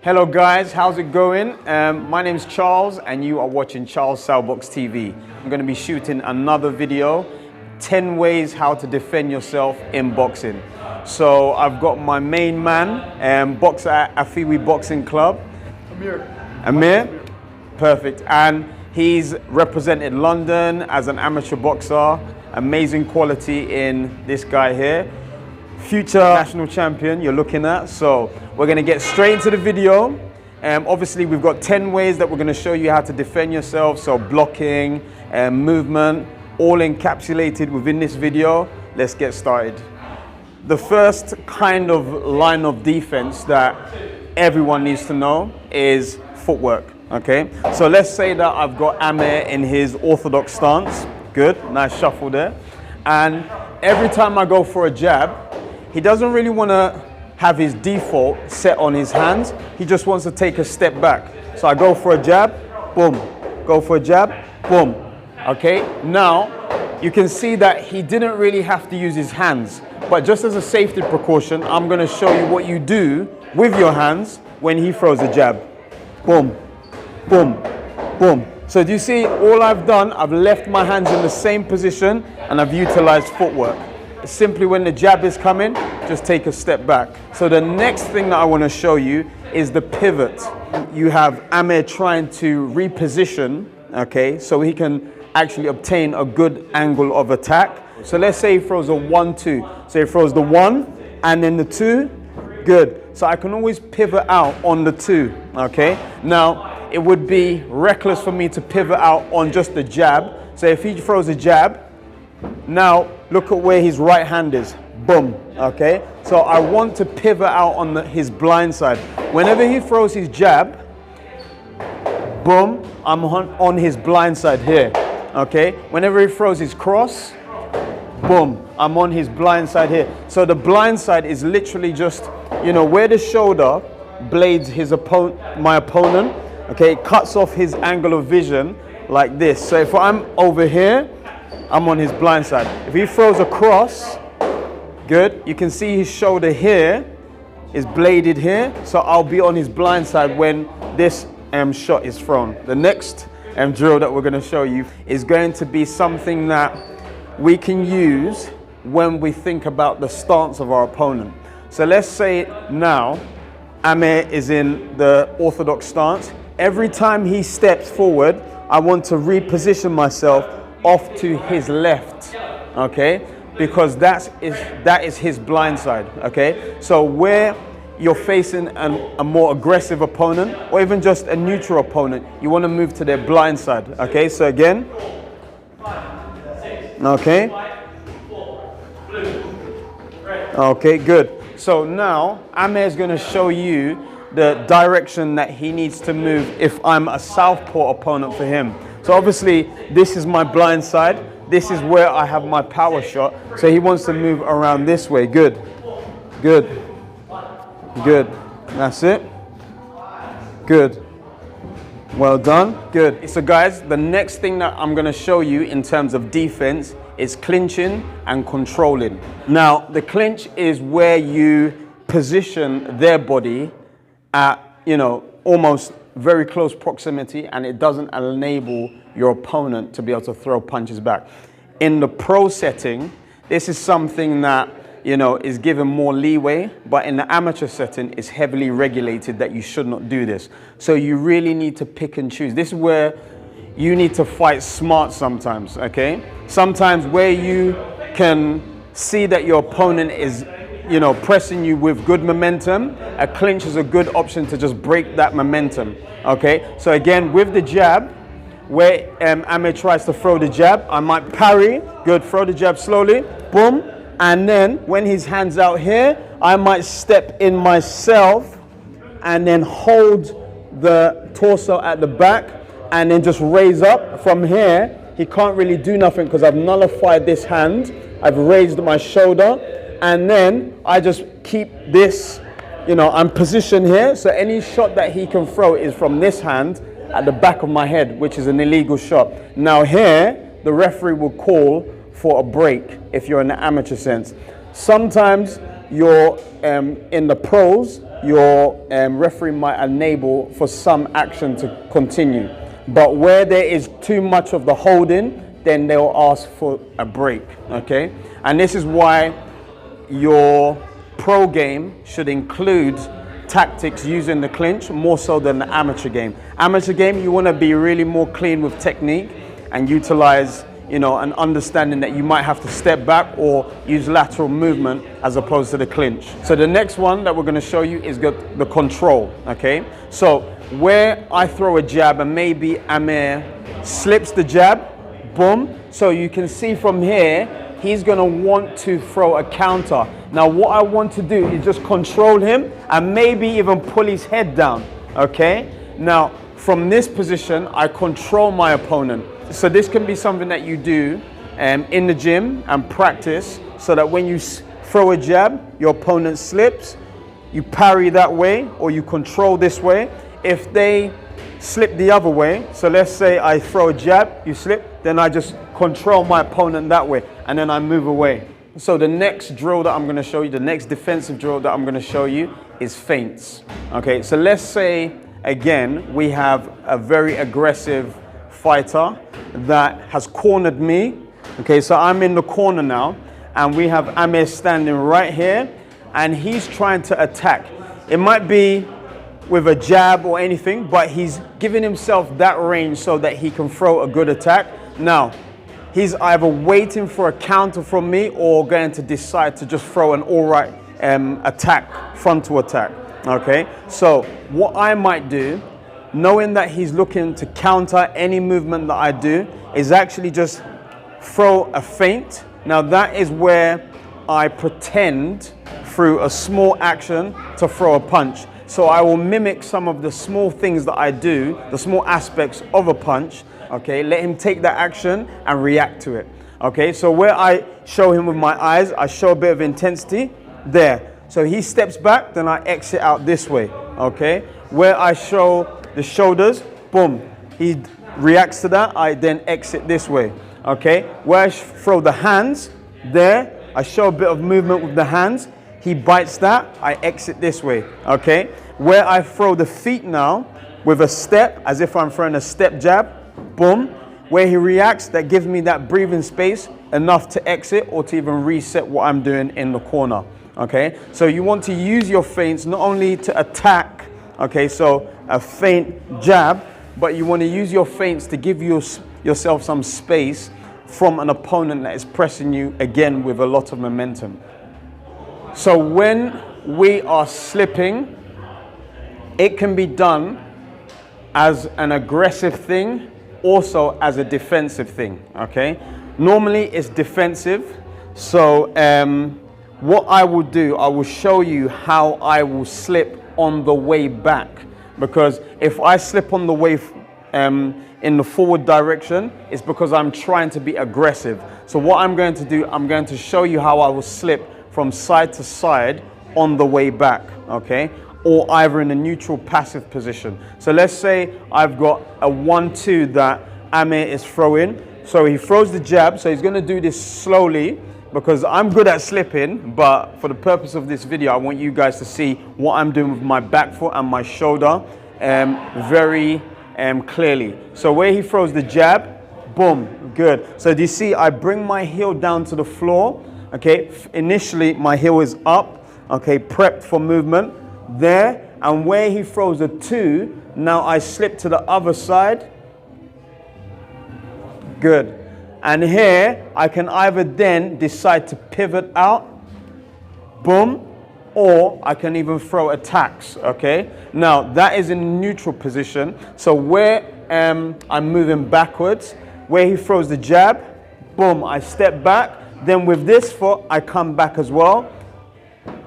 Hello guys, how's it going? My name's Charles and you are watching Charles Salbox TV. I'm going to be shooting another video, 10 ways how to defend yourself in boxing. So I've got my main man, boxer at FOOTWORK Boxing Club. Amir? Perfect. And he's represented London as an amateur boxer. Amazing quality in this guy here. Future national champion you're looking at. So we're going to get straight into the video. Obviously we've got 10 ways that we're going to show you how to defend yourself. So blocking, movement, all encapsulated within this video. Let's get started. The first kind of line of defense that everyone needs to know is footwork. Okay, so let's say that I've got Amir in his orthodox stance. Good, nice shuffle there. And every time I go for a jab, he doesn't really want to have his default set on his hands. He just wants to take a step back. So I go for a jab, boom. Go for a jab, boom. Okay, now you can see that he didn't really have to use his hands. But just as a safety precaution, I'm going to show you what you do with your hands when he throws a jab. Boom, boom, boom. So do you see all I've done? I've left my hands in the same position and I've utilized footwork. Simply when the jab is coming, just take a step back. So the next thing that I want to show you is the pivot. You have Amir trying to reposition, okay, so he can actually obtain a good angle of attack. So let's say he throws a 1-2. So he throws the 1 and then the 2. Good. So I can always pivot out on the 2, okay? Now, it would be reckless for me to pivot out on just the jab. So if he throws a jab, now look at where his right hand is. Boom. Okay. So I want to pivot out on his blind side. Whenever he throws his jab, boom, I'm on his blind side here. Okay. Whenever he throws his cross, boom, I'm on his blind side here. So the blind side is literally just, you know, where the shoulder blades my opponent. Okay. It cuts off his angle of vision like this. So if I'm over here, I'm on his blind side. If he throws a cross, good, you can see his shoulder here is bladed here, so I'll be on his blind side when this shot is thrown. The next drill that we're going to show you is going to be something that we can use when we think about the stance of our opponent. So let's say now Amir is in the orthodox stance. Every time he steps forward, I want to reposition myself off to his left, okay, because that is his blind side. Okay, so where you're facing a more aggressive opponent or even just a neutral opponent, you want to move to their blind side. Okay, so again, okay, good. So now Amir is going to show you the direction that he needs to move if I'm a southpaw opponent for him. So obviously this is my blind side. This is where I have my power shot. So he wants to move around this way. Good, good, good. That's it. Good. Well done. Good. So guys, the next thing that I'm going to show you in terms of defense is clinching and controlling. Now, the clinch is where you position their body at, you know, almost very close proximity, and it doesn't enable your opponent to be able to throw punches back. In the pro setting, this is something that, you know, is given more leeway, but in the amateur setting, it's heavily regulated that you should not do this. So you really need to pick and choose. This is where you need to fight smart sometimes, okay? Sometimes where you can see that your opponent is, you know, pressing you with good momentum, a clinch is a good option to just break that momentum. Okay, so again, with the jab, where Amir tries to throw the jab, I might parry. Good, throw the jab slowly, boom. And then when his hand's out here, I might step in myself and then hold the torso at the back and then just raise up. From here, he can't really do nothing because I've nullified this hand. I've raised my shoulder. And then I just keep this, you know, I'm positioned here. So any shot that he can throw is from this hand at the back of my head, which is an illegal shot. Now here, the referee will call for a break if you're in the amateur sense. Sometimes you're in the pros, your referee might enable for some action to continue. But where there is too much of the holding, then they'll ask for a break, okay? And this is why your pro game should include tactics using the clinch more so than the amateur game. Amateur game, you want to be really more clean with technique and utilize, you know, an understanding that you might have to step back or use lateral movement as opposed to the clinch. So the next one that we're going to show you is the control, okay? So where I throw a jab and maybe Amir slips the jab, boom. So you can see from here, he's going to want to throw a counter. Now what I want to do is just control him and maybe even pull his head down, okay? Now from this position, I control my opponent. So this can be something that you do in the gym and practice so that when you throw a jab, your opponent slips, you parry that way or you control this way. If they slip the other way, so let's say I throw a jab, you slip, then I just control my opponent that way and then I move away. So the next drill that I'm going to show you, the next defensive drill that I'm going to show you is feints. Okay, so let's say again we have a very aggressive fighter that has cornered me. Okay, so I'm in the corner now and we have Amir standing right here and he's trying to attack. It might be with a jab or anything, but he's giving himself that range so that he can throw a good attack. Now, he's either waiting for a counter from me or going to decide to just throw an all right attack, frontal attack, okay? So what I might do, knowing that he's looking to counter any movement that I do, is actually just throw a feint. Now that is where I pretend through a small action to throw a punch. So I will mimic some of the small things that I do, the small aspects of a punch, okay? Let him take that action and react to it, okay? So where I show him with my eyes, I show a bit of intensity, there. So he steps back, then I exit out this way, okay? Where I show the shoulders, boom, he reacts to that, I then exit this way, okay? Where I throw the hands, there, I show a bit of movement with the hands, he bites that, I exit this way, okay? Where I throw the feet now, with a step, as if I'm throwing a step jab, boom. Where he reacts, that gives me that breathing space, enough to exit or to even reset what I'm doing in the corner, okay? So you want to use your feints not only to attack, okay, so a feint jab, but you want to use your feints to give yourself some space from an opponent that is pressing you, again, with a lot of momentum. So when we are slipping, it can be done as an aggressive thing, also as a defensive thing, okay? Normally it's defensive. So what I will do, I will show you how I will slip on the way back. Because if I slip on the way in the forward direction, it's because I'm trying to be aggressive. So what I'm going to do, I'm going to show you how I will slip from side to side on the way back, okay? Or either in a neutral passive position. So let's say I've got a 1-2 that Amir is throwing. So he throws the jab, so he's gonna do this slowly because I'm good at slipping, but for the purpose of this video, I want you guys to see what I'm doing with my back foot and my shoulder very clearly. So where he throws the jab, boom, good. So do you see I bring my heel down to the floor? Okay, initially my heel is up, okay, prepped for movement there, and where he throws a 2, now I slip to the other side, good. And here I can either then decide to pivot out, boom, or I can even throw attacks, okay? Now that is in neutral position, so where I'm moving backwards, where he throws the jab, boom, I step back. Then with this foot, I come back as well,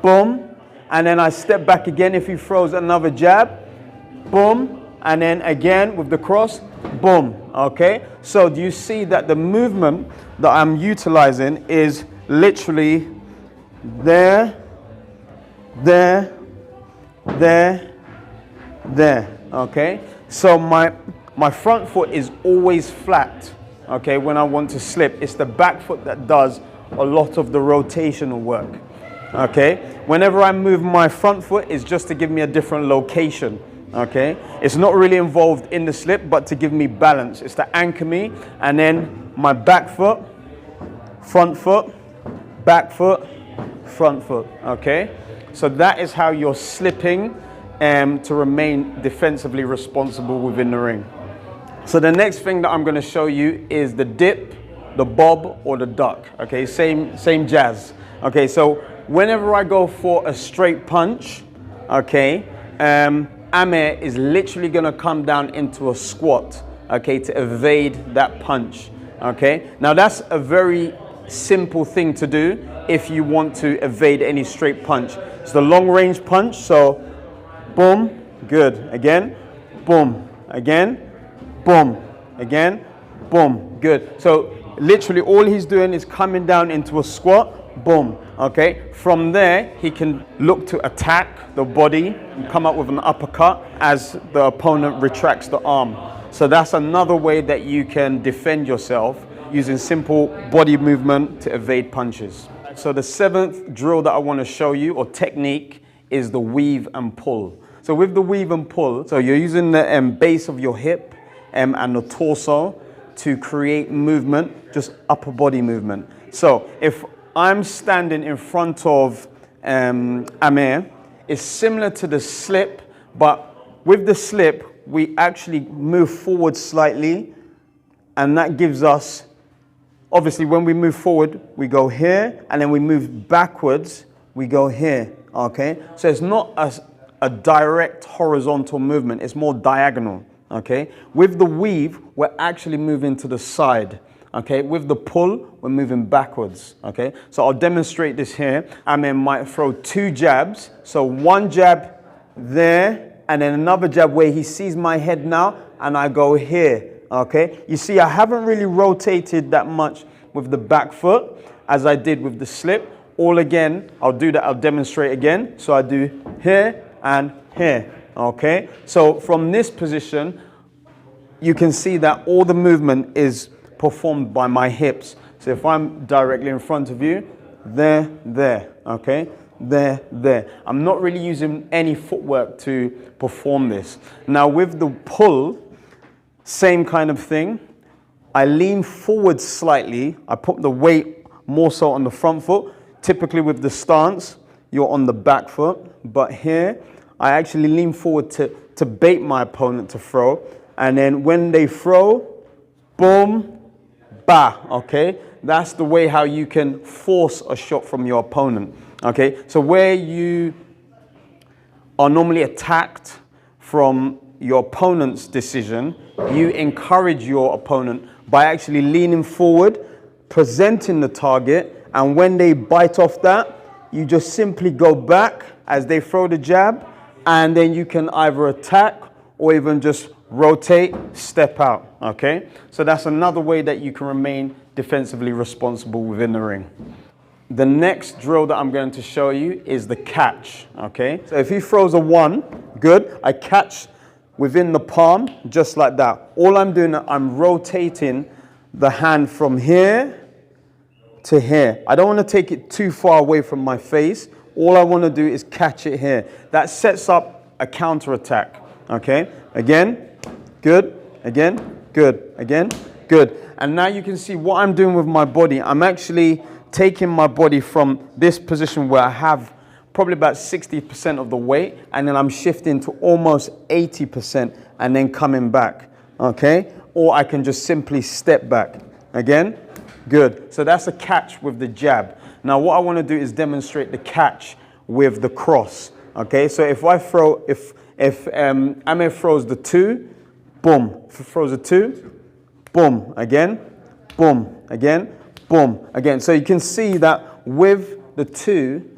boom, and then I step back again if he throws another jab, boom, and then again with the cross, boom, okay? So do you see that the movement that I'm utilizing is literally there, there, there, there, okay? So my front foot is always flat. Okay, when I want to slip, it's the back foot that does a lot of the rotational work. okay? Whenever I move my front foot, it's just to give me a different location, okay? It's not really involved in the slip, but to give me balance. It's to anchor me, and then my back foot, front foot, back foot, front foot, okay? So that is how you're slipping to remain defensively responsible within the ring. So the next thing that I'm going to show you is the dip, the bob, or the duck, okay? Same jazz. Okay, so whenever I go for a straight punch, okay, Amir is literally going to come down into a squat, okay, to evade that punch, okay? Now that's a very simple thing to do if you want to evade any straight punch. It's the long range punch, so boom, good, again, boom, again, boom, again, boom, good. So literally all he's doing is coming down into a squat, boom, okay? From there, he can look to attack the body and come up with an uppercut as the opponent retracts the arm. So that's another way that you can defend yourself using simple body movement to evade punches. So the seventh drill that I want to show you, or technique, is the weave and pull. So with the weave and pull, so you're using the base of your hip and the torso to create movement, just upper body movement. So if I'm standing in front of Amir, it's similar to the slip, but with the slip, we actually move forward slightly, and that gives us, obviously when we move forward, we go here, and then we move backwards, we go here, okay? So it's not a direct horizontal movement, it's more diagonal, okay? With the weave, we're actually moving to the side, okay? With the pull, we're moving backwards, okay? So I'll demonstrate this here. Amir might throw 2 jabs. So one jab there, and then another jab where he sees my head now, and I go here, okay? You see, I haven't really rotated that much with the back foot as I did with the slip. All again, I'll do that, I'll demonstrate again. So I do here and here, okay? So from this position, you can see that all the movement is performed by my hips. So if I'm directly in front of you, there, okay? There. I'm not really using any footwork to perform this. Now with the pull, same kind of thing. I lean forward slightly. I put the weight more so on the front foot. Typically with the stance, you're on the back foot. But here, I actually lean forward to bait my opponent to throw. And then when they throw, boom, bah, okay? That's the way how you can force a shot from your opponent, okay? So where you are normally attacked from your opponent's decision, you encourage your opponent by actually leaning forward, presenting the target, and when they bite off that, you just simply go back as they throw the jab, and then you can either attack or even just rotate, step out, okay? So that's another way that you can remain defensively responsible within the ring. The next drill that I'm going to show you is the catch, okay? So if he throws a 1, good, I catch within the palm, just like that. All I'm doing, I'm rotating the hand from here to here. I don't want to take it too far away from my face. All I want to do is catch it here. That sets up a counter attack, okay? Again, good, again, good, again, good. And now you can see what I'm doing with my body. I'm actually taking my body from this position where I have probably about 60% of the weight, and then I'm shifting to almost 80% and then coming back, okay? Or I can just simply step back. Again, good. So that's a catch with the jab. Now what I want to do is demonstrate the catch with the cross, okay? So if I throw, if Amir throws the 2, boom, throws a 2, boom, again, boom, again, boom, again. So you can see that with the 2,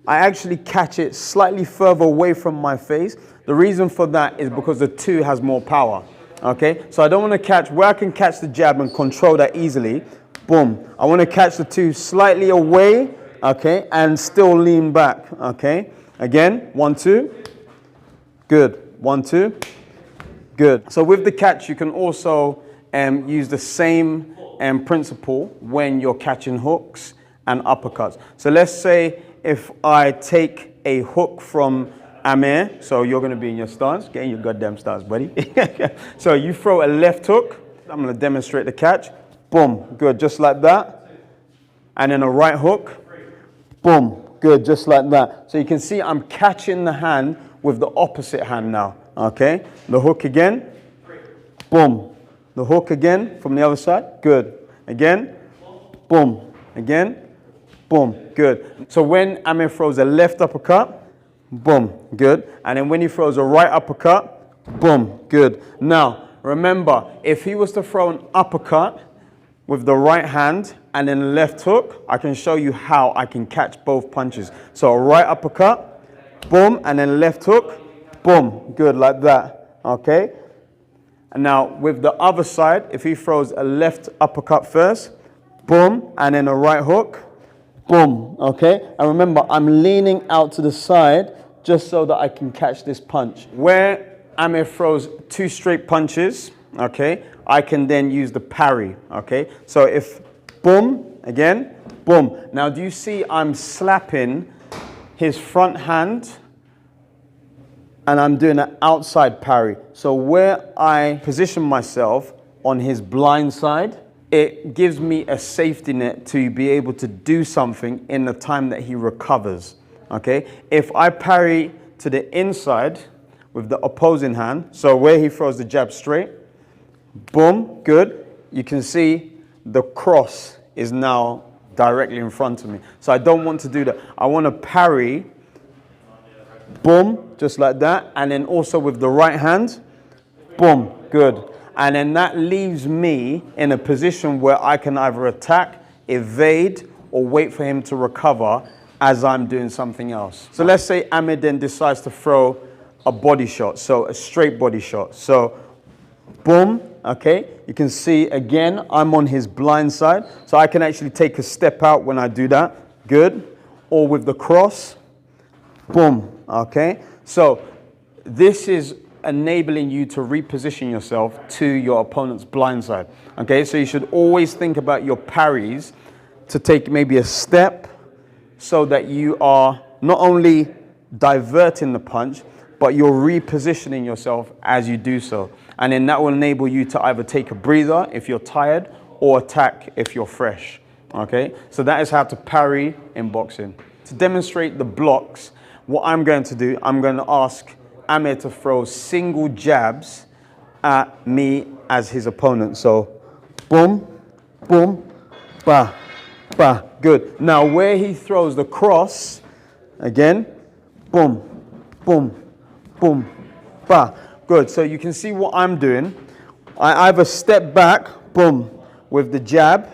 I actually catch it slightly further away from my face. The reason for that is because the 2 has more power, okay? So I don't want to catch, where I can catch the jab and control that easily, boom. I want to catch the 2 slightly away, okay, and still lean back, okay? Again, 1, 2, good, 1, 2, good. So with the catch, you can also use the same principle when you're catching hooks and uppercuts. So let's say if I take a hook from Amir, so you're going to be in your stance, get in your goddamn stance, buddy. So you throw a left hook, I'm going to demonstrate the catch, boom, good, just like that. And then a right hook, boom, good, just like that. So you can see I'm catching the hand with the opposite hand now, okay? The hook again, boom. The hook again from the other side, good. Again, boom, again, boom, good. So when Amir throws a left uppercut, boom, good. And then when he throws a right uppercut, boom, good. Now, remember, if he was to throw an uppercut with the right hand and then left hook, I can show you how I can catch both punches. So a right uppercut, boom, and then left hook, boom, good, like that, okay? And now with the other side, if he throws a left uppercut first, boom, and then a right hook, boom, okay? And remember, I'm leaning out to the side just so that I can catch this punch. Where Amir throws two straight punches, okay, I can then use the parry, okay? So if boom, again, boom. Now do you see I'm slapping his front hand and I'm doing an outside parry. So where I position myself on his blind side, it gives me a safety net to be able to do something in the time that he recovers. Okay, if I parry to the inside with the opposing hand, so where he throws the jab straight, boom, good. You can see the cross is now directly in front of me. So I don't want to do that. I want to parry, boom, just like that. And then also with the right hand, boom, good. And then that leaves me in a position where I can either attack, evade, or wait for him to recover as I'm doing something else. So let's say Amir then decides to throw a body shot, so a straight body shot. So boom, okay, you can see again, I'm on his blind side. So I can actually take a step out when I do that, good. Or with the cross, boom, okay. So this is enabling you to reposition yourself to your opponent's blind side, okay. So you should always think about your parries to take maybe a step, so that you are not only diverting the punch, but you're repositioning yourself as you do so. And then that will enable you to either take a breather if you're tired or attack if you're fresh, okay? So that is how to parry in boxing. To demonstrate the blocks, what I'm going to do, I'm going to ask Amir to throw single jabs at me as his opponent. So boom, boom, bah, bah, good. Now where he throws the cross, again, boom, boom, boom, bah, good. So you can see what I'm doing. I either step back, boom, with the jab,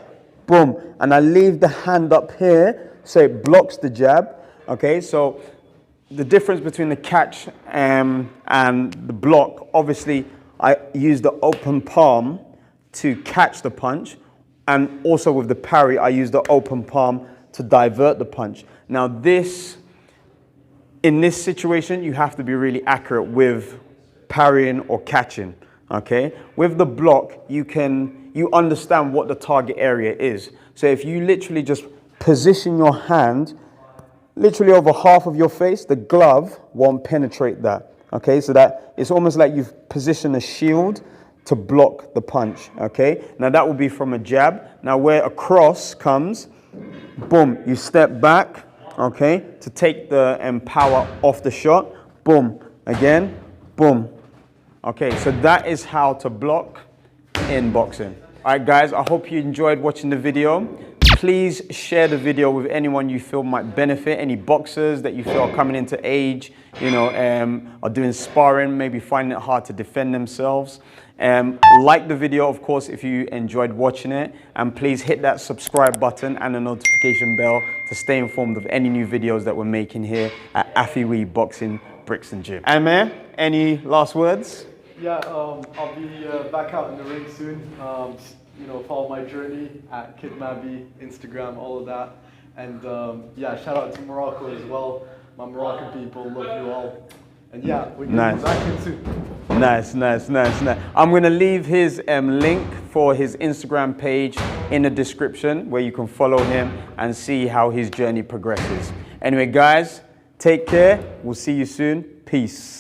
boom, and I leave the hand up here so it blocks the jab, okay? So the difference between the catch and the block, obviously I use the open palm to catch the punch. And also with the parry, I use the open palm to divert the punch. Now in this situation, you have to be really accurate with parrying or catching, okay? With the block, you understand what the target area is. So if you literally just position your hand literally over half of your face, the glove won't penetrate that, okay? So that it's almost like you've positioned a shield to block the punch, okay? Now that will be from a jab. Now where a cross comes, boom, you step back, okay, to take the power off the shot, boom, again, boom. Okay, so that is how to block in boxing. All right, guys, I hope you enjoyed watching the video. Please share the video with anyone you feel might benefit, any boxers that you feel are coming into age, you know, are doing sparring, maybe finding it hard to defend themselves. Like the video, of course, if you enjoyed watching it, and please hit that subscribe button and the notification bell to stay informed of any new videos that we're making here at FEINTS Boxing Bricks and Gym. Amir, any last words? Yeah, I'll be back out in the ring soon. You know, follow my journey at KidMabi, Instagram, all of that. And yeah, shout out to Morocco as well. My Moroccan people, love you all. And yeah, we're going to be back in soon. Nice. I'm going to leave his link for his Instagram page in the description where you can follow him and see how his journey progresses. Anyway, guys, take care. We'll see you soon. Peace.